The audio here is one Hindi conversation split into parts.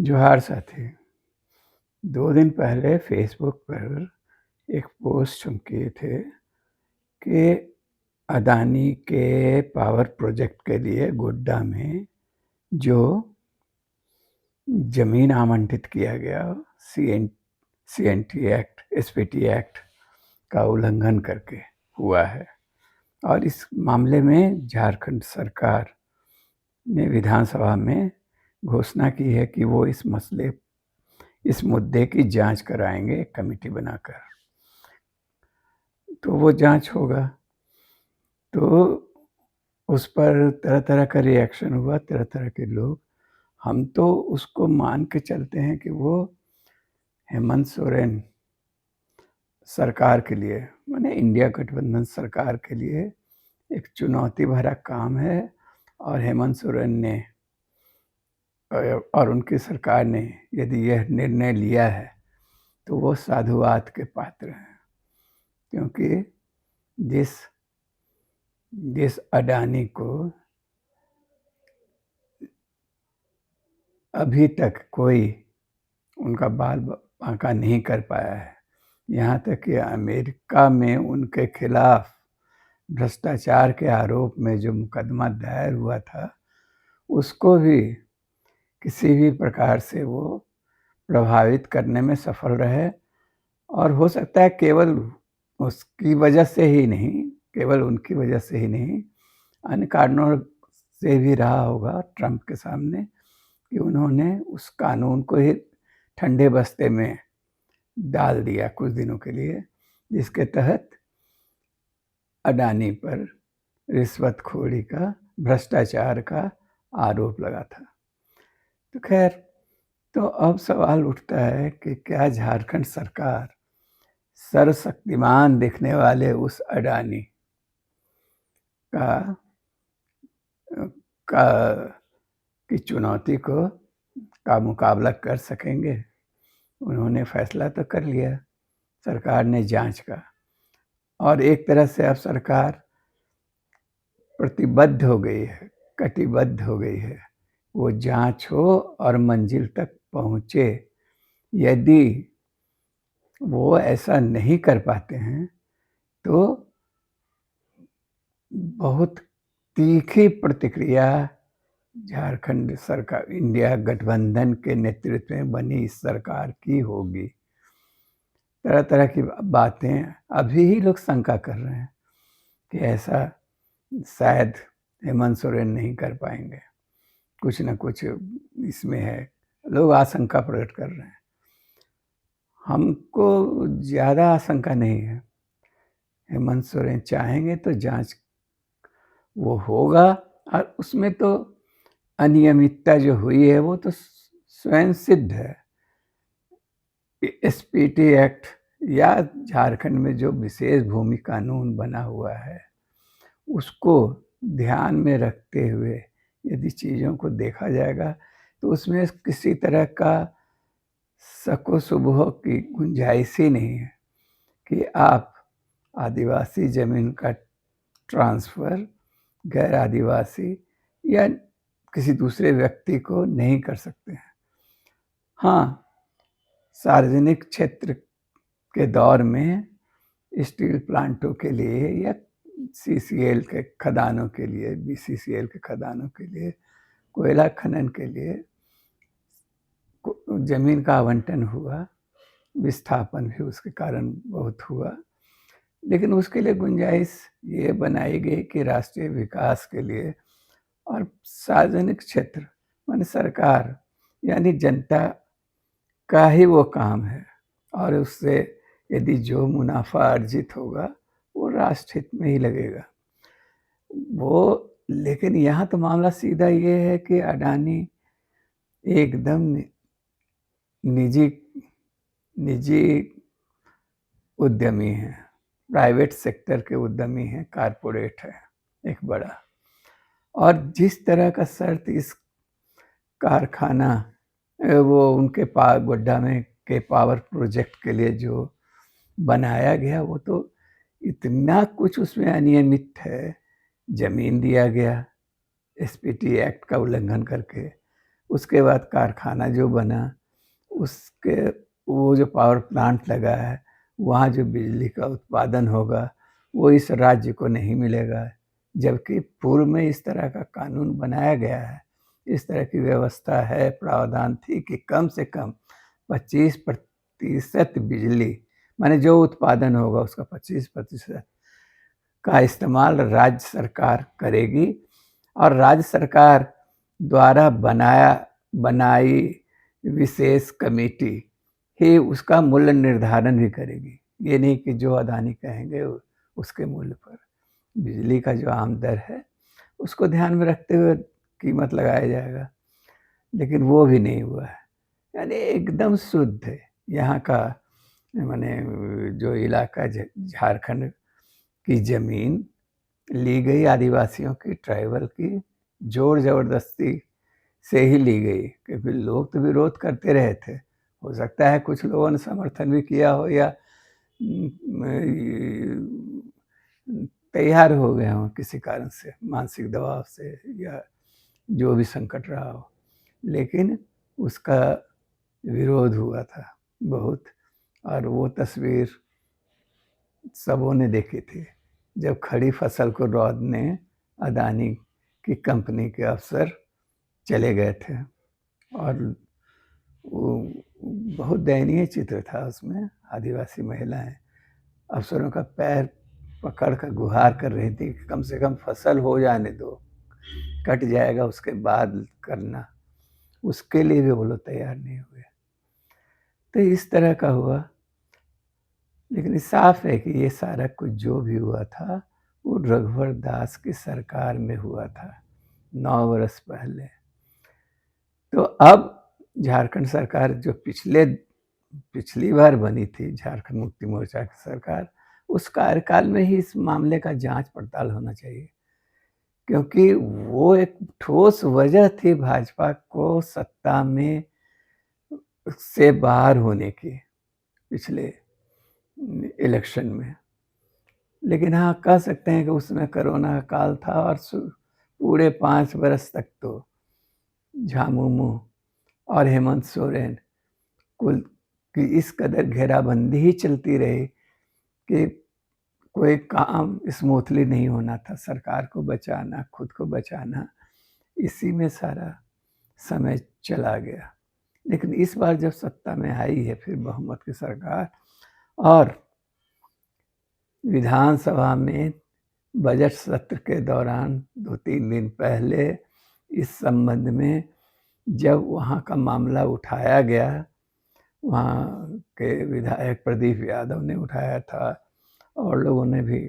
जोहार साथी। 2 दिन पहले फ़ेसबुक पर एक पोस्ट हम किए थे कि अदानी के पावर प्रोजेक्ट के लिए गोड्डा में जो ज़मीन आवंटित किया गया सीएनटी एक्ट, एसपीटी एक्ट का उल्लंघन करके हुआ है और इस मामले में झारखंड सरकार ने विधानसभा में घोषणा की है कि वो इस मुद्दे की जांच कराएंगे एक कमेटी बनाकर। तो वो जांच होगा तो उस पर तरह-तरह का रिएक्शन हुआ, तरह-तरह के लोग। हम तो उसको मान के चलते हैं कि वो हेमंत सोरेन सरकार के लिए, माने इंडिया गठबंधन सरकार के लिए एक चुनौती भरा काम है और हेमंत सोरेन ने और उनकी सरकार ने यदि यह निर्णय लिया है तो वो साधुवाद के पात्र हैं, क्योंकि जिस अडानी को अभी तक कोई उनका बाल बांका नहीं कर पाया है, यहाँ तक कि अमेरिका में उनके खिलाफ भ्रष्टाचार के आरोप में जो मुकदमा दायर हुआ था, उसको भी किसी भी प्रकार से वो प्रभावित करने में सफल रहे और हो सकता है केवल उसकी वजह से ही नहीं, केवल उनकी वजह से ही नहीं, अन्य कारणों से भी रहा होगा ट्रंप के सामने कि उन्होंने उस कानून को ही ठंडे बस्ते में डाल दिया कुछ दिनों के लिए, जिसके तहत अडानी पर रिश्वतखोरी का, भ्रष्टाचार का आरोप लगा था। तो खैर, तो अब सवाल उठता है कि क्या झारखंड सरकार सर्वशक्तिमान दिखने वाले उस अडानी का की चुनौती का मुकाबला कर सकेंगे? उन्होंने फैसला तो कर लिया सरकार ने जांच का, और एक तरह से अब सरकार प्रतिबद्ध हो गई है, कटिबद्ध हो गई है। वो जांच हो और मंजिल तक पहुँचे। यदि वो ऐसा नहीं कर पाते हैं तो बहुत तीखी प्रतिक्रिया झारखंड सरकार, इंडिया गठबंधन के नेतृत्व में बनी इस सरकार की होगी। तरह-तरह की बातें अभी ही लोग शंका कर रहे हैं कि ऐसा शायद हेमंत सोरेन नहीं कर पाएंगे, कुछ न कुछ इसमें है, लोग आशंका प्रकट कर रहे हैं। हमको ज़्यादा आशंका नहीं है, हेमंत सोरेन चाहेंगे तो जांच वो होगा और उसमें तो अनियमितता जो हुई है वो तो स्वयं सिद्ध है। एसपीटी एक्ट या झारखंड में जो विशेष भूमि कानून बना हुआ है, उसको ध्यान में रखते हुए यदि चीज़ों को देखा जाएगा तो उसमें किसी तरह का शक-व-शुबह की गुंजाइश ही नहीं है कि आप आदिवासी ज़मीन का ट्रांसफ़र गैर आदिवासी या किसी दूसरे व्यक्ति को नहीं कर सकते हैं। हाँ, सार्वजनिक क्षेत्र के दौर में स्टील प्लांटों के लिए या सीसीएल के खदानों के लिए, बीसीसीएल के खदानों के लिए, कोयला खनन के लिए ज़मीन का आवंटन हुआ, विस्थापन भी उसके कारण बहुत हुआ, लेकिन उसके लिए गुंजाइश ये बनाई गई कि राष्ट्रीय विकास के लिए और सार्वजनिक क्षेत्र माने सरकार यानी जनता का ही वो काम है और उससे यदि जो मुनाफा अर्जित होगा वो राष्ट्र हित में ही लगेगा। लेकिन यहाँ तो मामला सीधा ये है कि अडानी एकदम निजी निजी उद्यमी हैं, प्राइवेट सेक्टर के उद्यमी हैं, कारपोरेट है एक बड़ा, और जिस तरह का शर्त इस कारखाना वो उनके गोड्डा में के पावर प्रोजेक्ट के लिए जो बनाया गया, वो तो इतना कुछ उसमें अनियमित है। ज़मीन दिया गया एसपीटी एक्ट का उल्लंघन करके, उसके बाद कारखाना जो बना, उसके वो जो पावर प्लांट लगा है, वहाँ जो बिजली का उत्पादन होगा, वो इस राज्य को नहीं मिलेगा। जबकि पूर्व में इस तरह का कानून बनाया गया है, इस तरह की व्यवस्था है, प्रावधान थी कि कम से कम 25% बिजली, माने जो उत्पादन होगा उसका 25% का इस्तेमाल राज्य सरकार करेगी और राज्य सरकार द्वारा बनाई विशेष कमेटी ही उसका मूल्य निर्धारण भी करेगी। ये नहीं कि जो अदानी कहेंगे उसके मूल्य पर बिजली का जो आम दर है उसको ध्यान में रखते हुए कीमत लगाया जाएगा, लेकिन वो भी नहीं हुआ है। यानी एकदम शुद्ध है यहाँ का, माने जो इलाका झारखंड की ज़मीन ली गई आदिवासियों की, ट्राइबल की, ज़ोर ज़बरदस्ती से ही ली गई, क्योंकि लोग तो विरोध करते रहे थे। हो सकता है कुछ लोगों ने समर्थन भी किया हो या तैयार हो गए हों किसी कारण से, मानसिक दबाव से या जो भी संकट रहा हो, लेकिन उसका विरोध हुआ था बहुत। और वो तस्वीर सबों ने देखी थी जब खड़ी फसल को रौंदने अदानी की कंपनी के अफसर चले गए थे, और वो बहुत दयनीय चित्र था। उसमें आदिवासी महिलाएं अफसरों का पैर पकड़ कर गुहार कर रही थी कि कम से कम फसल हो जाने दो, कट जाएगा उसके बाद करना। उसके लिए भी वो लोग तैयार नहीं हुए। तो इस तरह का हुआ, लेकिन साफ है कि ये सारा कुछ जो भी हुआ था वो रघुवर दास की सरकार में हुआ था 9 वर्ष पहले। तो अब झारखंड सरकार जो पिछली बार बनी थी, झारखंड मुक्ति मोर्चा की सरकार, उस कार्यकाल में ही इस मामले का जांच पड़ताल होना चाहिए, क्योंकि वो एक ठोस वजह थी भाजपा को सत्ता में से बाहर होने की पिछले इलेक्शन में। लेकिन हाँ, कह सकते हैं कि उसमें कोरोना का काल था और पूरे 5 बरस तक तो झामुमो और हेमंत सोरेन कुल की इस कदर घेराबंदी ही चलती रही कि कोई काम स्मूथली नहीं होना था। सरकार को बचाना, खुद को बचाना, इसी में सारा समय चला गया। लेकिन इस बार जब सत्ता में आई है फिर बहुमत की सरकार, और विधानसभा में बजट सत्र के दौरान 2-3 दिन पहले इस संबंध में जब वहाँ का मामला उठाया गया, वहाँ के विधायक प्रदीप यादव ने उठाया था और लोगों ने भी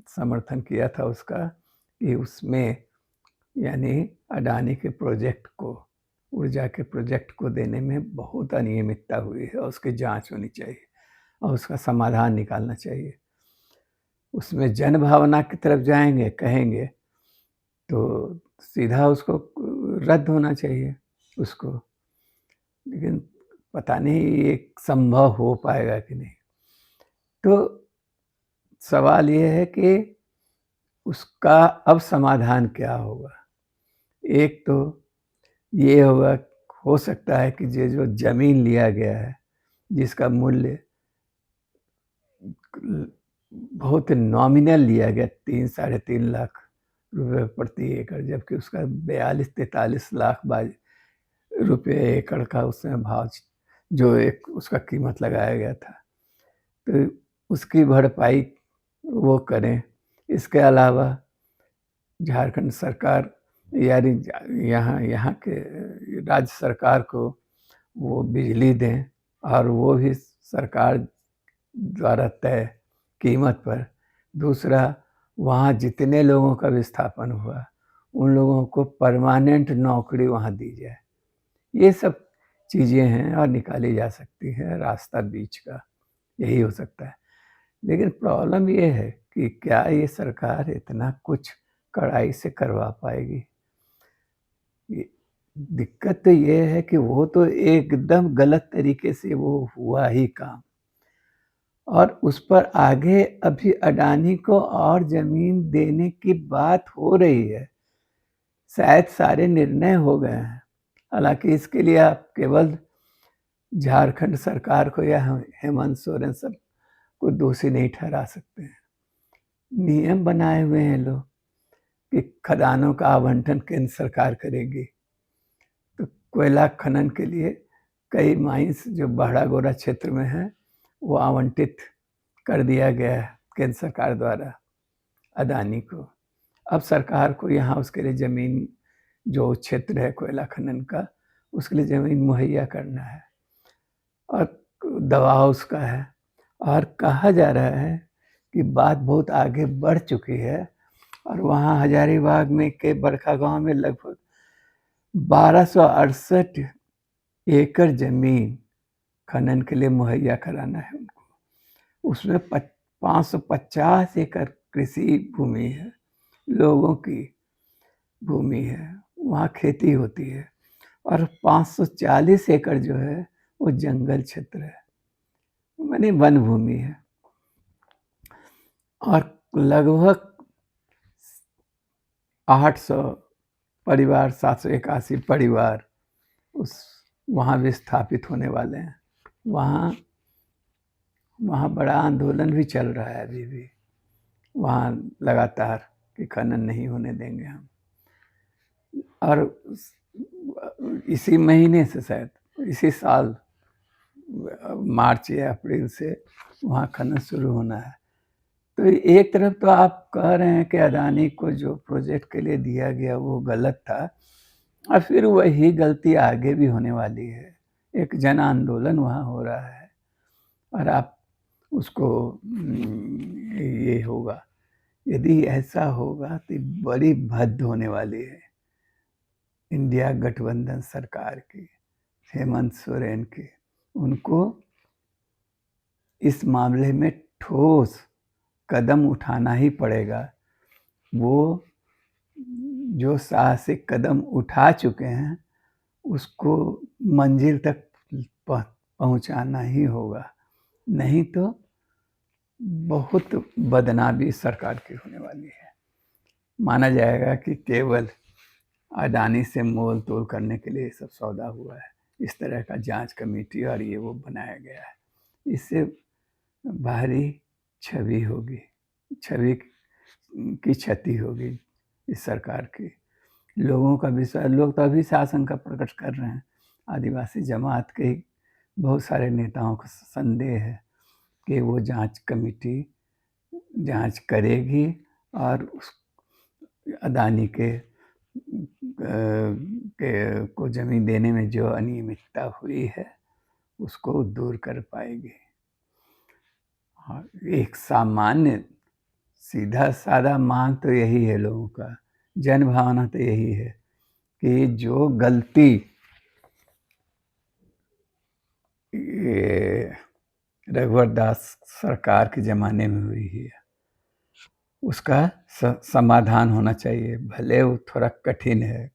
समर्थन किया था उसका, कि उसमें यानी अडानी के प्रोजेक्ट को, ऊर्जा के प्रोजेक्ट को देने में बहुत अनियमितता हुई है और उसकी जांच होनी चाहिए और उसका समाधान निकालना चाहिए। उसमें जन भावना की तरफ जाएंगे, कहेंगे तो सीधा उसको रद्द होना चाहिए उसको, लेकिन पता नहीं ये संभव हो पाएगा कि नहीं। तो सवाल ये है कि उसका अब समाधान क्या होगा। एक तो ये होगा, हो सकता है कि ये जो जमीन लिया गया है जिसका मूल्य बहुत नॉमिनल लिया गया, 3-3.5 लाख रुपए प्रति एकड़, जबकि उसका 42-43 लाख रुपए एकड़ का उसमें भाव जो एक उसका कीमत लगाया गया था, तो उसकी भरपाई वो करें। इसके अलावा झारखंड सरकार यानी यहाँ के राज्य सरकार को वो बिजली दें और वो भी सरकार द्वारा तय कीमत पर। दूसरा, वहाँ जितने लोगों का विस्थापन हुआ उन लोगों को परमानेंट नौकरी वहाँ दी जाए। ये सब चीज़ें हैं और निकाली जा सकती है, रास्ता बीच का यही हो सकता है। लेकिन प्रॉब्लम ये है कि क्या ये सरकार इतना कुछ कड़ाई से करवा पाएगी। दिक्कत तो ये है कि वो तो एकदम गलत तरीके से वो हुआ ही काम, और उस पर आगे अभी अडानी को और ज़मीन देने की बात हो रही है। शायद सारे निर्णय हो गए हैं हालाँकि इसके लिए आप केवल झारखंड सरकार को या हेमंत सोरेन सर को दोषी नहीं ठहरा सकते हैं। नियम बनाए हुए हैं लोग कि खदानों का आवंटन केंद्र सरकार करेगी। तो कोयला खनन के लिए कई माइंस जो बहड़ागोरा क्षेत्र में है, वो आवंटित कर दिया गया है केंद्र सरकार द्वारा अदानी को। अब सरकार को यहाँ उसके लिए ज़मीन, जो क्षेत्र है कोयला खनन का, उसके लिए ज़मीन मुहैया करना है और दबाव उसका है। और कहा जा रहा है कि बात बहुत आगे बढ़ चुकी है और वहाँ हजारीबाग में के बड़कागांव में लगभग 1268 एकड़ ज़मीन खनन के लिए मुहैया कराना है उनको। उसमें 550 एकड़ कृषि भूमि है, लोगों की भूमि है, वहाँ खेती होती है और 540 एकड़ जो है वो जंगल क्षेत्र है, माने वन भूमि है। और लगभग 800 परिवार, 781 परिवार उस वहाँ विस्थापित होने वाले हैं। वहाँ बड़ा आंदोलन भी चल रहा है अभी भी वहाँ लगातार कि खनन नहीं होने देंगे हम। और इसी महीने से शायद इसी साल मार्च या अप्रैल से वहाँ खनन शुरू होना है। तो एक तरफ तो आप कह रहे हैं कि अदानी को जो प्रोजेक्ट के लिए दिया गया वो गलत था और फिर वही गलती आगे भी होने वाली है। एक जन आंदोलन वहाँ हो रहा है और आप उसको ये होगा, यदि ऐसा होगा तो बड़ी भद्द होने वाली है इंडिया गठबंधन सरकार की, हेमंत सोरेन की। उनको इस मामले में ठोस कदम उठाना ही पड़ेगा। वो जो साहसिक कदम उठा चुके हैं उसको मंजिल तक पहुंचाना ही होगा, नहीं तो बहुत बदनामी सरकार की होने वाली है। माना जाएगा कि केवल अदानी से मोल तोल करने के लिए सब सौदा हुआ है। इस तरह का जांच कमेटी और ये वो बनाया गया है। इससे बाहरी छवि होगी, छवि की क्षति होगी इस सरकार की। लोगों का विश्वास, लोग तो अभी से आशंका प्रकट कर रहे हैं। आदिवासी जमात के बहुत सारे नेताओं को संदेह है कि वो जांच कमेटी जांच करेगी और उस अदानी को जमीन देने में जो अनियमितता हुई है उसको दूर कर पाएगी। एक सामान्य सीधा साधा मांग तो यही है लोगों का, जन भावना तो यही है कि जो गलती रघुवर दास सरकार के ज़माने में हुई है उसका समाधान होना चाहिए। भले वो थोड़ा कठिन है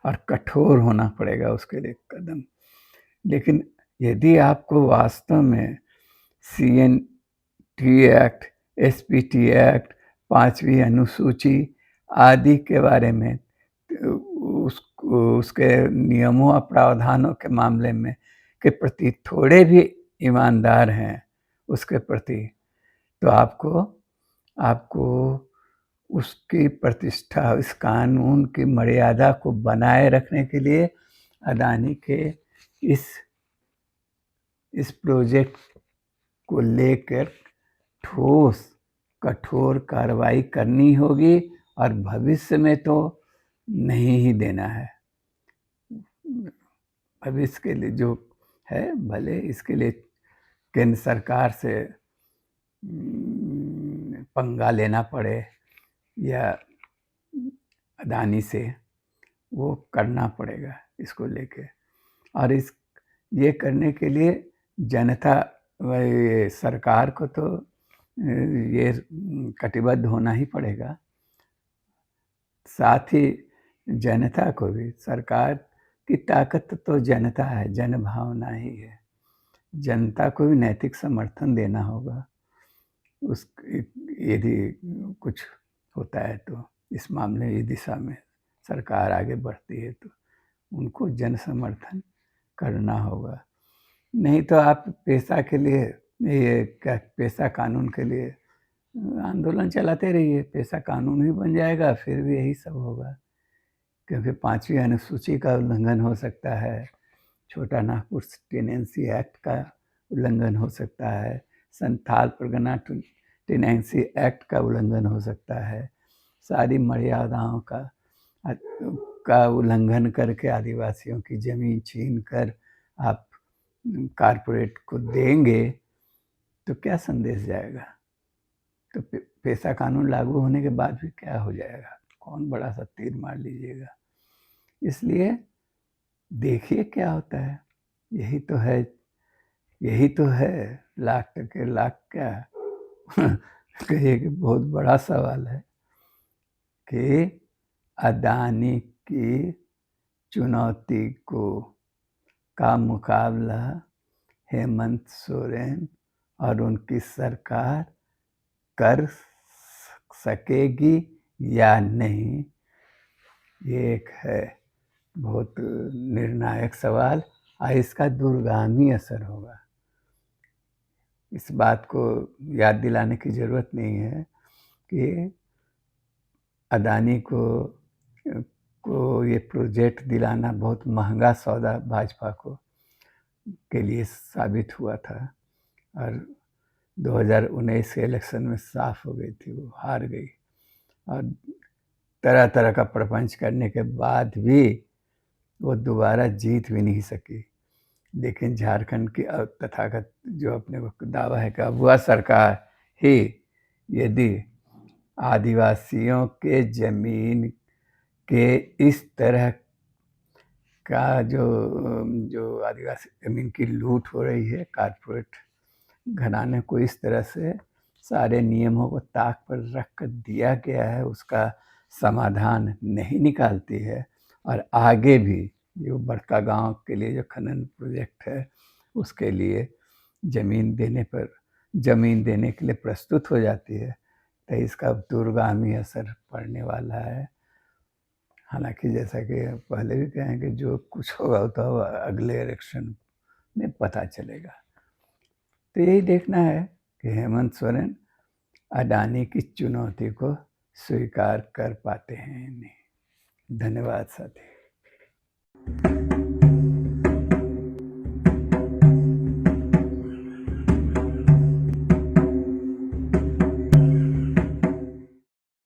और कठोर होना पड़ेगा उसके लिए कदम, लेकिन यदि आपको वास्तव में CNT एक्ट, SPT एक्ट, 5वीं अनुसूची आदि के बारे में उसके नियमों और प्रावधानों के मामले में के प्रति थोड़े भी ईमानदार हैं उसके प्रति, तो आपको उसकी प्रतिष्ठा, इस कानून की मर्यादा को बनाए रखने के लिए अदानी के इस प्रोजेक्ट को लेकर ठोस कठोर कार्रवाई करनी होगी और भविष्य में तो नहीं ही देना है। भविष्य के लिए जो है, भले इसके लिए केंद्र सरकार से पंगा लेना पड़े या अदानी से, वो करना पड़ेगा इसको लेके। और ये करने के लिए जनता सरकार को तो ये कटिबद्ध होना ही पड़ेगा, साथ ही जनता को भी। सरकार की ताकत तो जनता है, जन भावना ही है। जनता को भी नैतिक समर्थन देना होगा उस यदि कुछ होता है तो इस मामले, इस दिशा में सरकार आगे बढ़ती है तो उनको जन समर्थन करना होगा। नहीं तो आप पैसा के लिए, ये क्या, पैसा कानून के लिए आंदोलन चलाते रहिए, पैसा कानून ही बन जाएगा, फिर भी यही सब होगा। क्योंकि 5वीं अनुसूची का उल्लंघन हो सकता है, छोटा नागपुर टेनेंसी एक्ट का उल्लंघन हो सकता है, संथाल परगना टेनेंसी एक्ट का उल्लंघन हो सकता है। सारी मर्यादाओं का उल्लंघन करके आदिवासियों की ज़मीन छीन कर आप कारपोरेट को देंगे तो क्या संदेश जाएगा? तो पैसा कानून लागू होने के बाद भी क्या हो जाएगा? कौन बड़ा सा तीर मार लीजिएगा? इसलिए देखिए क्या होता है। यही तो है, यही तो है, लाख टके लाख क्या कहिए कि बहुत बड़ा सवाल है कि अदानी की चुनौती का मुकाबला हेमंत सोरेन और उनकी सरकार कर सकेगी या नहीं, ये एक है बहुत निर्णायक सवाल, और इसका दूरगामी असर होगा। इस बात को याद दिलाने की ज़रूरत नहीं है कि अदानी को ये प्रोजेक्ट दिलाना बहुत महंगा सौदा भाजपा के लिए साबित हुआ था, और 2019 के इलेक्शन में साफ हो गई थी, वो हार गई। और तरह तरह का प्रपंच करने के बाद भी वो दोबारा जीत भी नहीं सकी। लेकिन झारखंड की तथाकथ जो अपने को दावा है कि अब वह सरकार ही यदि आदिवासियों के जमीन के इस तरह का जो आदिवासी जमीन की लूट हो रही है, कारपोरेट घराने को इस तरह से सारे नियमों को ताक पर रख कर दिया गया है, उसका समाधान नहीं निकालती है, और आगे भी जो बड़का गांव के लिए जो खनन प्रोजेक्ट है उसके लिए ज़मीन देने के लिए प्रस्तुत हो जाती है, तो इसका दूरगामी असर पड़ने वाला है। हालांकि जैसा कि पहले भी कहें कि जो कुछ होगा तो अगले इलेक्शन में पता चलेगा। तो यही देखना है कि हेमंत सोरेन अडानी की चुनौती को स्वीकार कर पाते हैं नहीं। धन्यवाद साथी।